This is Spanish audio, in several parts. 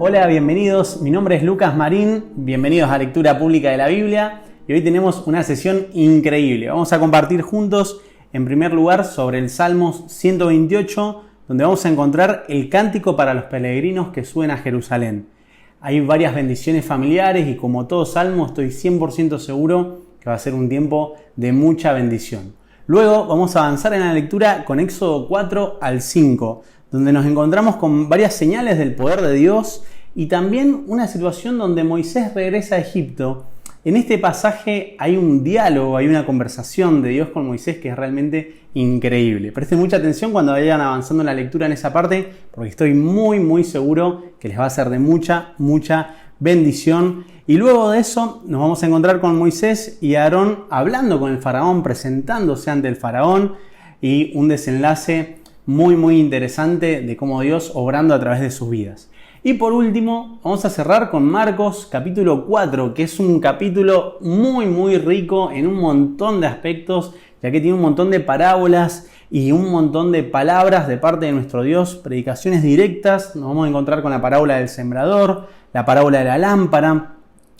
Hola, bienvenidos. Mi nombre es Lucas Marín. Bienvenidos a Lectura Pública de la Biblia. Y hoy tenemos una sesión increíble. Vamos a compartir juntos, en primer lugar, sobre el Salmos 128, donde vamos a encontrar el cántico para los peregrinos que suben a Jerusalén. Hay varias bendiciones familiares y como todo salmo estoy 100% seguro que va a ser un tiempo de mucha bendición. Luego vamos a avanzar en la lectura con Éxodo 4 al 5, donde nos encontramos con varias señales del poder de Dios y también una situación donde Moisés regresa a Egipto. En este pasaje hay un diálogo, hay una conversación de Dios con Moisés que es realmente increíble. Presten mucha atención cuando vayan avanzando en la lectura en esa parte, porque estoy muy seguro que les va a ser de mucha bendición. Y luego de eso nos vamos a encontrar con Moisés y Aarón hablando con el faraón, presentándose ante el faraón y un desenlace muy interesante de cómo Dios obrando a través de sus vidas. Y por último, vamos a cerrar con Marcos capítulo 4, que es un capítulo muy rico en un montón de aspectos, ya que tiene un montón de parábolas y un montón de palabras de parte de nuestro Dios, predicaciones directas. Nos vamos a encontrar con la parábola del sembrador, la parábola de la lámpara,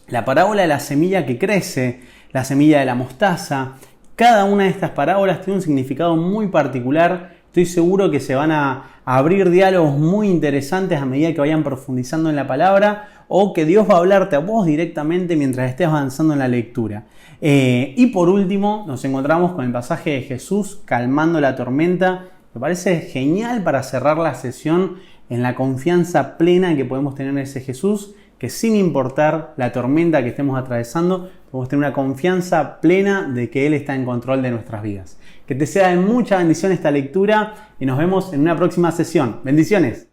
la parábola de la semilla que crece, la semilla de la mostaza. Cada una de estas parábolas tiene un significado muy particular. Estoy seguro que se van a abrir diálogos muy interesantes a medida que vayan profundizando en la palabra o que Dios va a hablarte a vos directamente mientras estés avanzando en la lectura. Y por último nos encontramos con el pasaje de Jesús calmando la tormenta. Me parece genial para cerrar la sesión en la confianza plena que podemos tener en ese Jesús, que sin importar la tormenta que estemos atravesando, podemos tener una confianza plena de que Él está en control de nuestras vidas. Que te sea de mucha bendición esta lectura y nos vemos en una próxima sesión. ¡Bendiciones!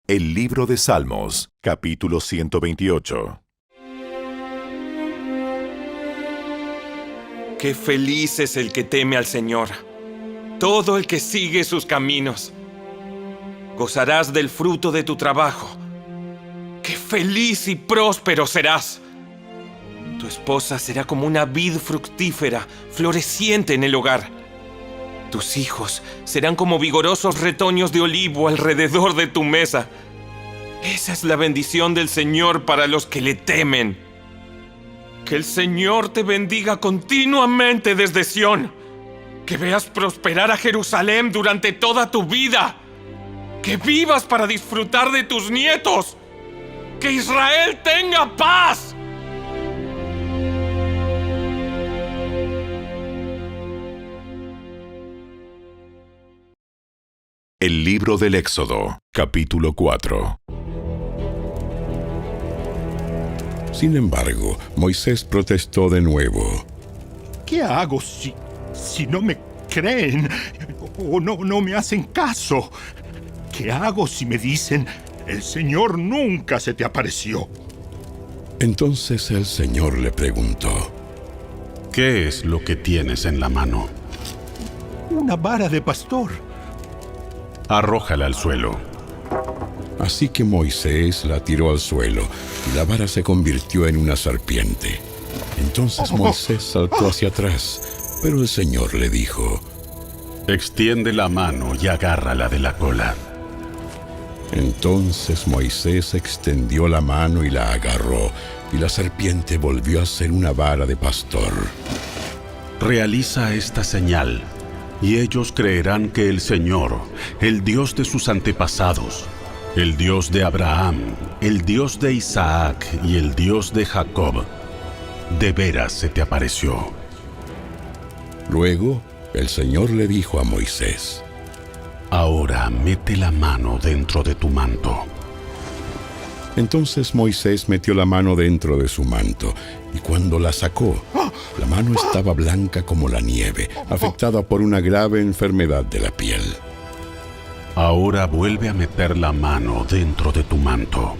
El libro de Salmos, capítulo 128. Qué feliz es el que teme al Señor, todo el que sigue sus caminos. Gozarás del fruto de tu trabajo. ¡Qué feliz y próspero serás! Tu esposa será como una vid fructífera, floreciente en el hogar. Tus hijos serán como vigorosos retoños de olivo alrededor de tu mesa. Esa es la bendición del Señor para los que le temen. Que el Señor te bendiga continuamente desde Sión. Que veas prosperar a Jerusalén durante toda tu vida. Que vivas para disfrutar de tus nietos. ¡Que Israel tenga paz! El libro del Éxodo, capítulo 4. Sin embargo, Moisés protestó de nuevo. ¿Qué hago si no me creen o no me hacen caso? ¿Qué hago si me dicen, el Señor nunca se te apareció? Entonces el Señor le preguntó: ¿Qué es lo que tienes en la mano? Una vara de pastor. Arrójala al suelo. Así que Moisés la tiró al suelo y la vara se convirtió en una serpiente. Entonces Moisés saltó hacia atrás, pero el Señor le dijo: Extiende la mano y agárrala de la cola. Entonces Moisés extendió la mano y la agarró, y la serpiente volvió a ser una vara de pastor. Realiza esta señal, y ellos creerán que el Señor, el Dios de sus antepasados, el Dios de Abraham, el Dios de Isaac y el Dios de Jacob, de veras se te apareció. Luego, el Señor le dijo a Moisés: Ahora mete la mano dentro de tu manto. Entonces Moisés metió la mano dentro de su manto, y cuando la sacó, la mano estaba blanca como la nieve, afectada por una grave enfermedad de la piel. Ahora vuelve a meter la mano dentro de tu manto.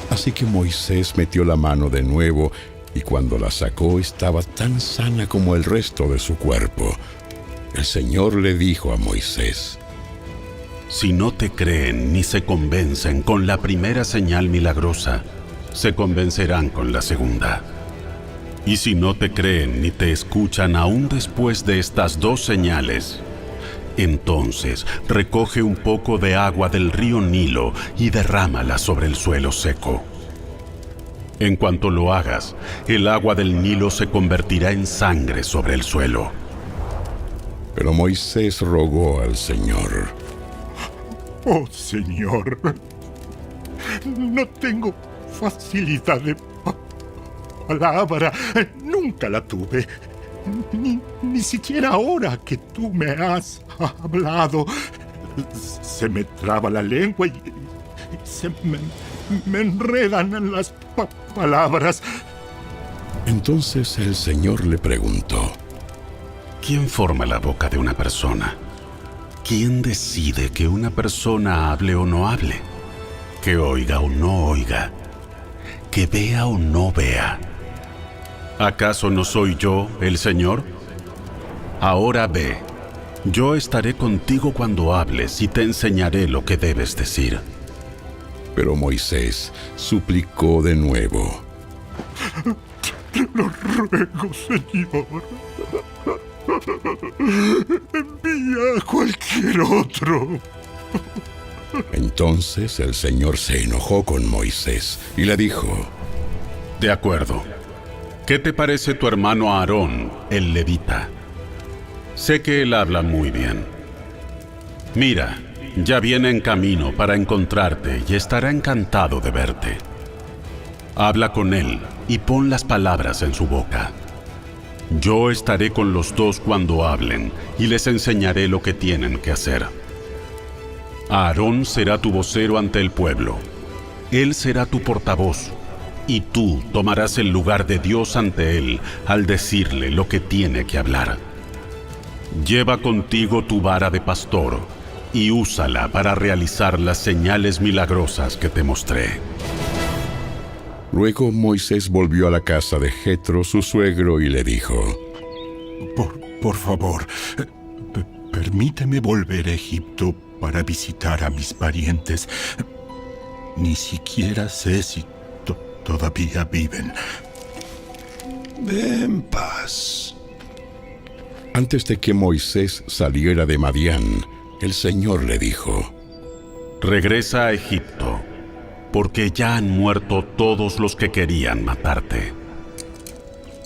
Así que Moisés metió la mano de nuevo, y cuando la sacó estaba tan sana como el resto de su cuerpo. El Señor le dijo a Moisés: Si no te creen ni se convencen con la primera señal milagrosa, se convencerán con la segunda. Y si no te creen ni te escuchan aún después de estas dos señales, Entonces recoge un poco de agua del río Nilo y derrámala sobre el suelo seco. En cuanto lo hagas, el agua del Nilo se convertirá en sangre sobre el suelo. Pero Moisés rogó al Señor: Oh, Señor, no tengo facilidad de palabra, nunca la tuve. Ni siquiera ahora que tú me has hablado. Se me traba la lengua y se me enredan las palabras. Entonces el Señor le preguntó: ¿Quién forma la boca de una persona? ¿Quién decide que una persona hable o no hable? Que oiga o no oiga. Que vea o no vea. ¿Acaso no soy yo el Señor? Ahora ve, yo estaré contigo cuando hables y te enseñaré lo que debes decir. Pero Moisés suplicó de nuevo: Te lo ruego, Señor. Envía a cualquier otro. Entonces el Señor se enojó con Moisés y le dijo: De acuerdo. ¿Qué te parece tu hermano Aarón, el levita? Sé que él habla muy bien. Mira, ya viene en camino para encontrarte y estará encantado de verte. Habla con él y pon las palabras en su boca. Yo estaré con los dos cuando hablen y les enseñaré lo que tienen que hacer. Aarón será tu vocero ante el pueblo. Él será tu portavoz. Y tú tomarás el lugar de Dios ante él al decirle lo que tiene que hablar. Lleva contigo tu vara de pastor y úsala para realizar las señales milagrosas que te mostré. Luego Moisés volvió a la casa de Jetro, su suegro, y le dijo: Por favor, permíteme volver a Egipto para visitar a mis parientes. Ni siquiera sé si todavía viven. Ve en paz. Antes de que Moisés saliera de Madián, el Señor le dijo: Regresa a Egipto, porque ya han muerto todos los que querían matarte.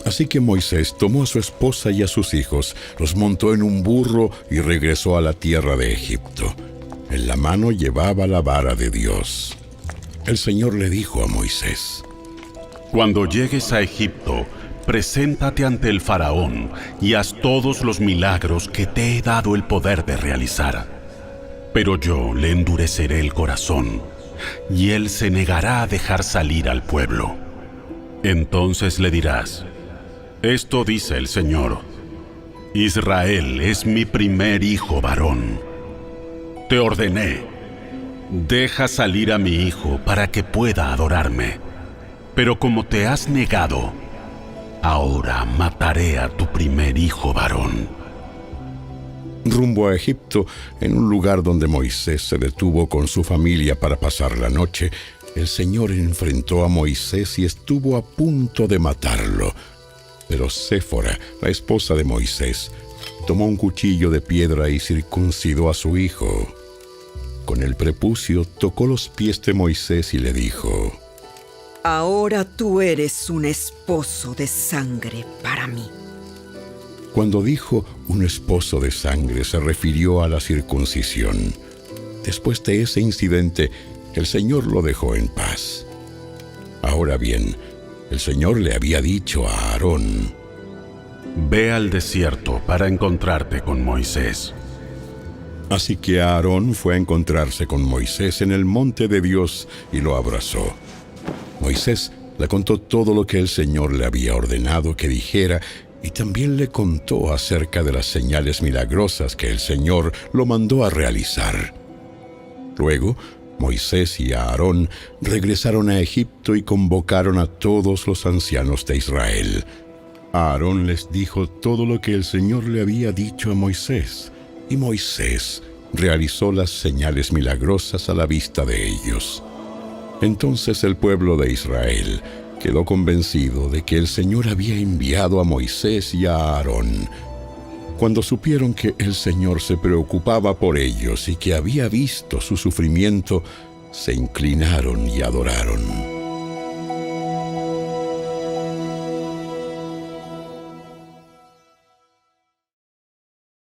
Así que Moisés tomó a su esposa y a sus hijos, los montó en un burro y regresó a la tierra de Egipto. En la mano llevaba la vara de Dios. El Señor le dijo a Moisés: Cuando llegues a Egipto, preséntate ante el faraón y haz todos los milagros que te he dado el poder de realizar. Pero yo le endureceré el corazón, y él se negará a dejar salir al pueblo. Entonces le dirás: Esto dice el Señor: Israel es mi primer hijo varón. Te ordené: deja salir a mi hijo para que pueda adorarme. Pero como te has negado, ahora mataré a tu primer hijo varón. Rumbo a Egipto, en un lugar donde Moisés se detuvo con su familia para pasar la noche, el Señor enfrentó a Moisés y estuvo a punto de matarlo. Pero Séfora, la esposa de Moisés, tomó un cuchillo de piedra y circuncidó a su hijo. Con el prepucio tocó los pies de Moisés y le dijo: Ahora tú eres un esposo de sangre para mí. Cuando dijo un esposo de sangre, se refirió a la circuncisión. Después de ese incidente, el Señor lo dejó en paz. Ahora bien, el Señor le había dicho a Aarón: Ve al desierto para encontrarte con Moisés. Así que Aarón fue a encontrarse con Moisés en el monte de Dios y lo abrazó. Moisés le contó todo lo que el Señor le había ordenado que dijera y también le contó acerca de las señales milagrosas que el Señor lo mandó a realizar. Luego, Moisés y Aarón regresaron a Egipto y convocaron a todos los ancianos de Israel. Aarón les dijo todo lo que el Señor le había dicho a Moisés, y Moisés realizó las señales milagrosas a la vista de ellos. Entonces el pueblo de Israel quedó convencido de que el Señor había enviado a Moisés y a Aarón. cuando supieron que el Señor se preocupaba por ellos y que había visto su sufrimiento, se inclinaron y adoraron.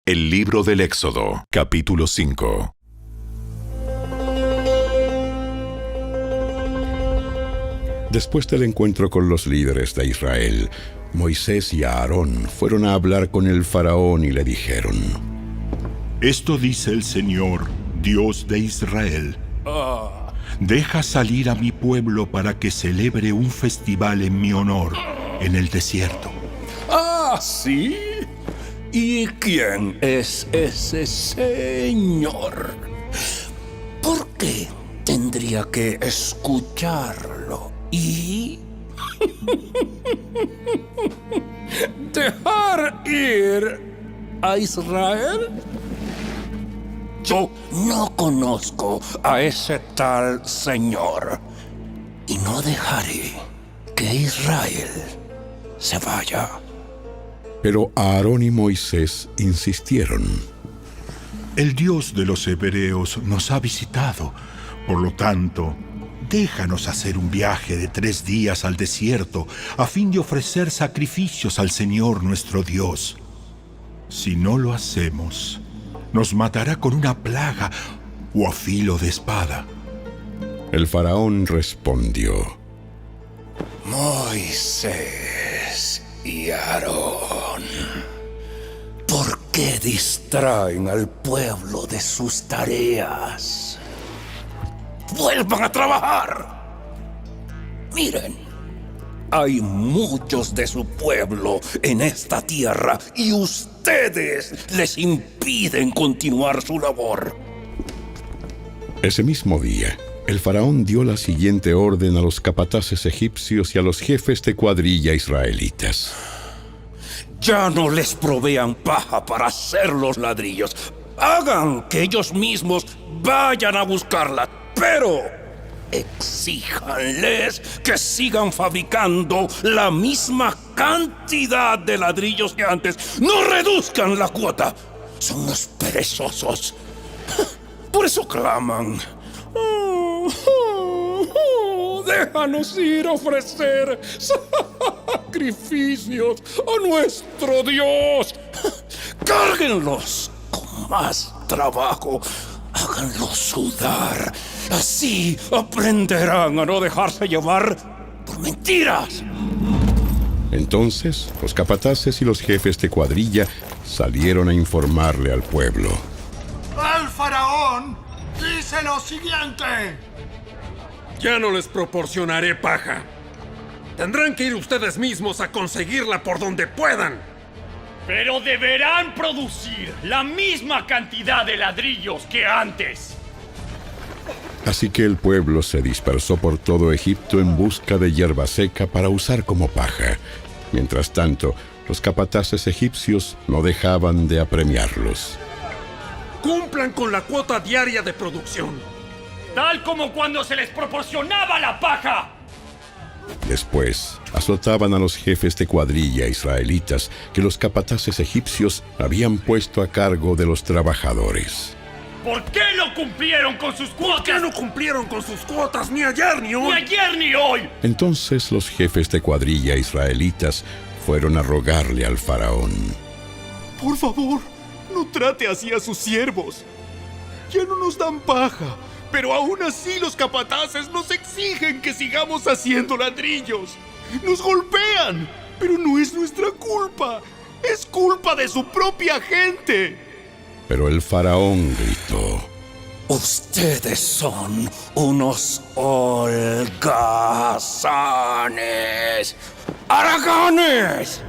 El libro del Éxodo, capítulo 5. Después del encuentro con los líderes de Israel, Moisés y Aarón fueron a hablar con el faraón y le dijeron: Esto dice el Señor, Dios de Israel. Deja salir a mi pueblo para que celebre un festival en mi honor en el desierto. Ah, ¿sí? ¿Y quién es ese señor? ¿Por qué tendría que escucharlo y dejar ir a Israel? Yo no conozco a ese tal señor y no dejaré que Israel se vaya. Pero Aarón y Moisés insistieron: El Dios de los hebreos nos ha visitado. Por lo tanto, déjanos hacer un viaje de 3 días al desierto a fin de ofrecer sacrificios al Señor nuestro Dios. Si no lo hacemos, nos matará con una plaga o a filo de espada. El faraón respondió: Moisés y Aarón, ¿por qué distraen al pueblo de sus tareas? ¡Vuelvan a trabajar! Miren, hay muchos de su pueblo en esta tierra y ustedes les impiden continuar su labor. Ese mismo día, el faraón dio la siguiente orden a los capataces egipcios y a los jefes de cuadrilla israelitas: Ya no les provean paja para hacer los ladrillos. Hagan que ellos mismos vayan a buscarla, pero exíjanles que sigan fabricando la misma cantidad de ladrillos que antes. ¡No reduzcan la cuota! Son unos perezosos. Por eso claman: déjanos ir a ofrecer sacrificios a nuestro Dios. Cárguenlos con más trabajo. Háganlos sudar. Así aprenderán a no dejarse llevar por mentiras. Entonces, los capataces y los jefes de cuadrilla salieron a informarle al pueblo: El faraón dice lo siguiente: Ya no les proporcionaré paja. Tendrán que ir ustedes mismos a conseguirla por donde puedan. Pero deberán producir la misma cantidad de ladrillos que antes. Así que el pueblo se dispersó por todo Egipto en busca de hierba seca para usar como paja. Mientras tanto, los capataces egipcios no dejaban de apremiarlos. Cumplan con la cuota diaria de producción. Tal como cuando se les proporcionaba la paja. Después, azotaban a los jefes de cuadrilla israelitas que los capataces egipcios habían puesto a cargo de los trabajadores. ¿Por qué no cumplieron con sus cuotas? ¿Por qué no cumplieron con sus cuotas ni ayer ni hoy? ¡Ni ayer ni hoy! Entonces los jefes de cuadrilla israelitas fueron a rogarle al faraón: Por favor, no trate así a sus siervos. Ya no nos dan paja, pero aún así los capataces nos exigen que sigamos haciendo ladrillos. Nos golpean, pero no es nuestra culpa. Es culpa de su propia gente. Pero el faraón gritó: Ustedes son unos holgazanes, haraganes.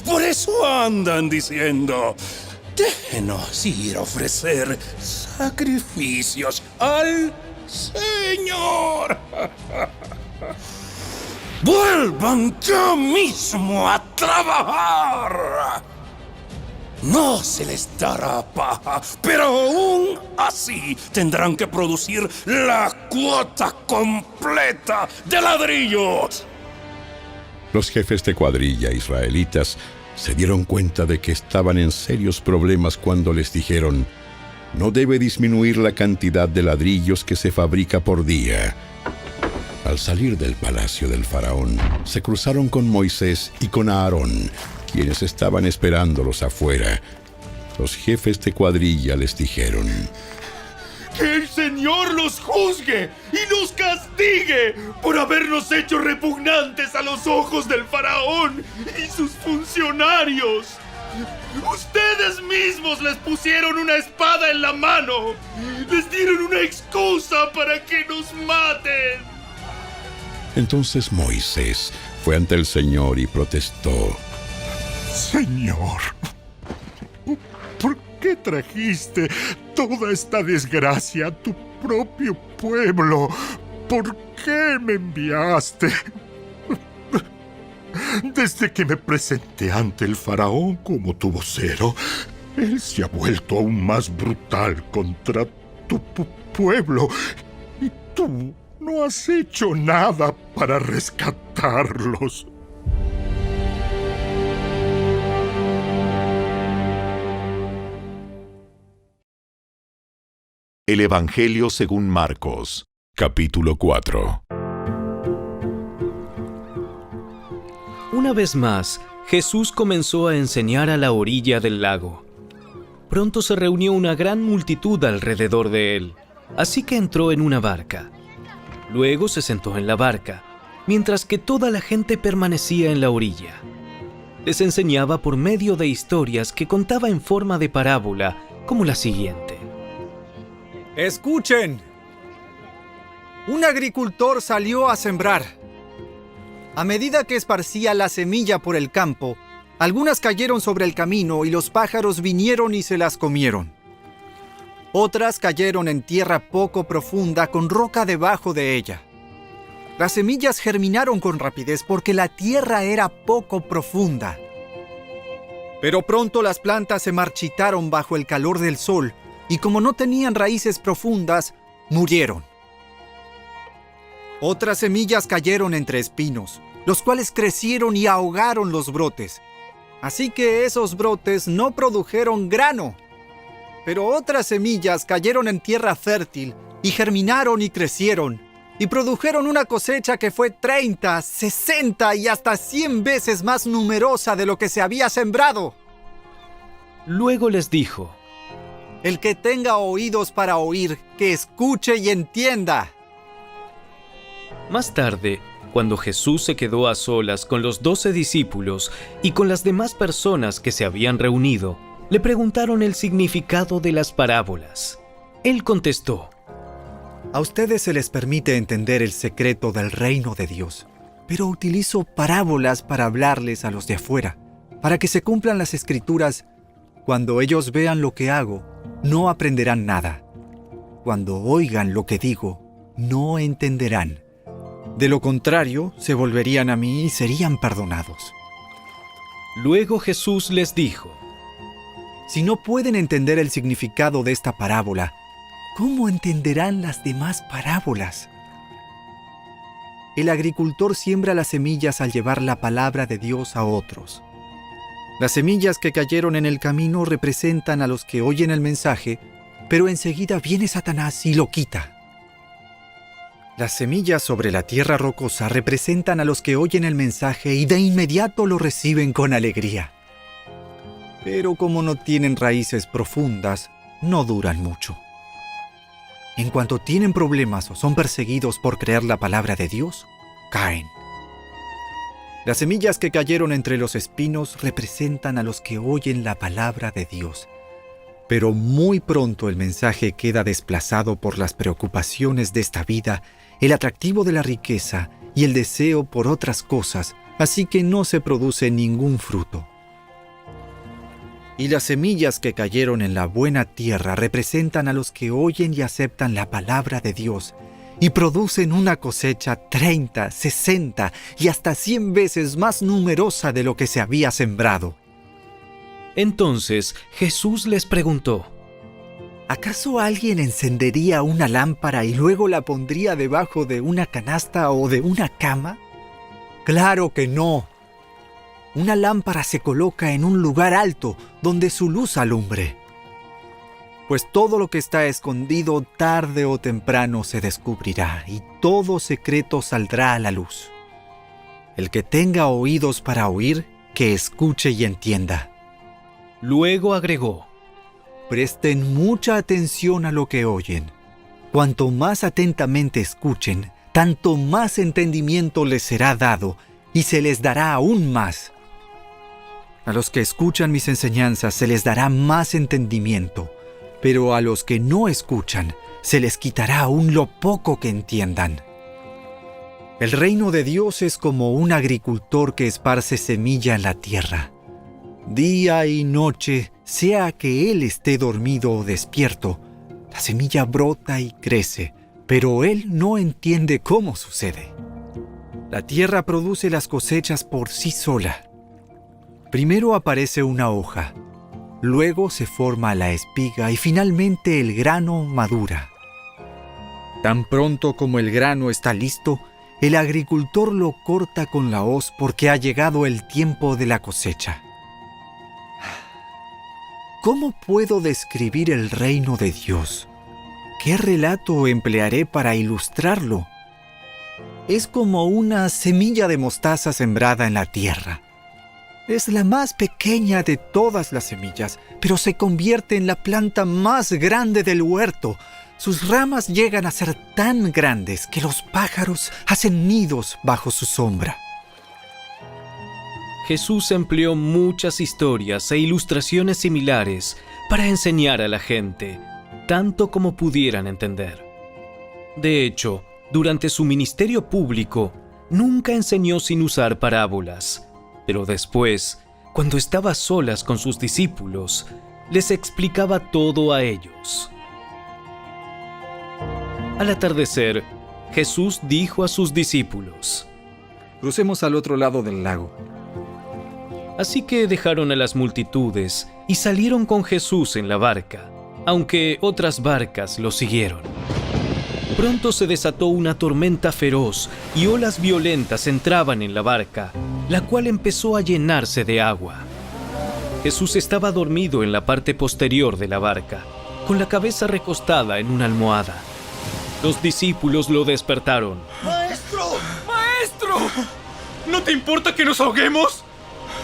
Por eso andan diciendo: déjenos ir a ofrecer sacrificios al Señor. ¡Vuelvan ya mismo a trabajar! No se les dará paja, pero aún así tendrán que producir la cuota completa de ladrillos. Los jefes de cuadrilla israelitas Se dieron cuenta de que estaban en serios problemas cuando les dijeron: no debe disminuir la cantidad de ladrillos que se fabrica por día. Al salir del palacio del faraón, se cruzaron con Moisés y con Aarón, quienes estaban esperándolos afuera. Los jefes de cuadrilla les dijeron: ¡que el Señor los juzgue y los castigue por habernos hecho repugnantes a los ojos del faraón y sus funcionarios! Ustedes mismos les pusieron una espada en la mano. Les dieron una excusa para que nos maten. Entonces Moisés fue ante el Señor y protestó: Señor, ¿por qué trajiste toda esta desgracia a tu propio pueblo? ¿Por qué me enviaste? Desde que me presenté ante el faraón como tu vocero, él se ha vuelto aún más brutal contra tu pueblo. Y tú no has hecho nada para rescatarlos. El Evangelio según Marcos, capítulo 4. Una vez más, Jesús comenzó a enseñar a la orilla del lago. Pronto se reunió una gran multitud alrededor de él, así que entró en una barca. Luego se sentó en la barca, mientras que toda la gente permanecía en la orilla. Les enseñaba por medio de historias que contaba en forma de parábola, como la siguiente. ¡Escuchen! Un agricultor salió a sembrar. A medida que esparcía la semilla por el campo, algunas cayeron sobre el camino y los pájaros vinieron y se las comieron. Otras cayeron en tierra poco profunda con roca debajo de ella. Las semillas germinaron con rapidez porque la tierra era poco profunda. Pero pronto las plantas se marchitaron bajo el calor del sol y como no tenían raíces profundas, murieron. Otras semillas cayeron entre espinos, los cuales crecieron y ahogaron los brotes. Así que esos brotes no produjeron grano. Pero otras semillas cayeron en tierra fértil y germinaron y crecieron, y produjeron una cosecha que fue 30, 60 y hasta 100 veces más numerosa de lo que se había sembrado. Luego les dijo: el que tenga oídos para oír, que escuche y entienda. Más tarde, cuando Jesús se quedó a solas con los 12 discípulos y con las demás personas que se habían reunido, le preguntaron el significado de las parábolas. Él contestó: a ustedes se les permite entender el secreto del reino de Dios, pero utilizo parábolas para hablarles a los de afuera, para que se cumplan las escrituras. Cuando ellos vean lo que hago, no aprenderán nada. Cuando oigan lo que digo, no entenderán. De lo contrario, se volverían a mí y serían perdonados. Luego Jesús les dijo: si no pueden entender el significado de esta parábola, ¿cómo entenderán las demás parábolas? El agricultor siembra las semillas al llevar la palabra de Dios a otros. Las semillas que cayeron en el camino representan a los que oyen el mensaje, pero enseguida viene Satanás y lo quita. Las semillas sobre la tierra rocosa representan a los que oyen el mensaje y de inmediato lo reciben con alegría. Pero como no tienen raíces profundas, no duran mucho. En cuanto tienen problemas o son perseguidos por creer la palabra de Dios, caen. Las semillas que cayeron entre los espinos representan a los que oyen la palabra de Dios. Pero muy pronto el mensaje queda desplazado por las preocupaciones de esta vida, el atractivo de la riqueza y el deseo por otras cosas, así que no se produce ningún fruto. Y las semillas que cayeron en la buena tierra representan a los que oyen y aceptan la palabra de Dios y producen una cosecha 30, 60 y hasta 100 veces más numerosa de lo que se había sembrado. Entonces Jesús les preguntó: ¿acaso alguien encendería una lámpara y luego la pondría debajo de una canasta o de una cama? ¡Claro que no! Una lámpara se coloca en un lugar alto donde su luz alumbre. Pues todo lo que está escondido tarde o temprano se descubrirá y todo secreto saldrá a la luz. El que tenga oídos para oír, que escuche y entienda. Luego agregó: Presten mucha atención a lo que oyen. Cuanto más atentamente escuchen, tanto más entendimiento les será dado y se les dará aún más. A los que escuchan mis enseñanzas se les dará más entendimiento, pero a los que no escuchan se les quitará aún lo poco que entiendan. El reino de Dios es como un agricultor que esparce semilla en la tierra. Día y noche, sea que él esté dormido o despierto, la semilla brota y crece, pero él no entiende cómo sucede. La tierra produce las cosechas por sí sola. Primero aparece una hoja, luego se forma la espiga y finalmente el grano madura. Tan pronto como el grano está listo, el agricultor lo corta con la hoz porque ha llegado el tiempo de la cosecha. ¿Cómo puedo describir el reino de Dios? ¿Qué relato emplearé para ilustrarlo? Es como una semilla de mostaza sembrada en la tierra. Es la más pequeña de todas las semillas, pero se convierte en la planta más grande del huerto. Sus ramas llegan a ser tan grandes que los pájaros hacen nidos bajo su sombra. Jesús empleó muchas historias e ilustraciones similares para enseñar a la gente, tanto como pudieran entender. De hecho, durante su ministerio público, nunca enseñó sin usar parábolas, pero después, cuando estaba a solas con sus discípulos, les explicaba todo a ellos. Al atardecer, Jesús dijo a sus discípulos: Crucemos al otro lado del lago. Así que dejaron a las multitudes y salieron con Jesús en la barca, aunque otras barcas lo siguieron. Pronto se desató una tormenta feroz y olas violentas entraban en la barca, la cual empezó a llenarse de agua. Jesús estaba dormido en la parte posterior de la barca, con la cabeza recostada en una almohada. Los discípulos lo despertaron. ¡Maestro! ¡Maestro! ¿No te importa que nos ahoguemos?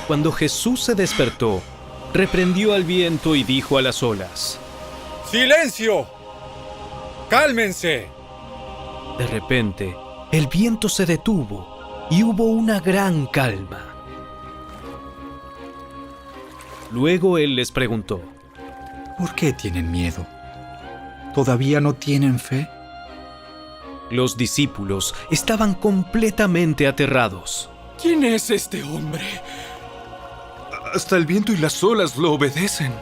Cuando Jesús se despertó, reprendió al viento y dijo a las olas: ¡Silencio! ¡Cálmense! De repente, el viento se detuvo y hubo una gran calma. Luego él les preguntó: ¿Por qué tienen miedo? ¿Todavía no tienen fe? Los discípulos estaban completamente aterrados. ¿Quién es este hombre? Hasta el viento y las olas lo obedecen.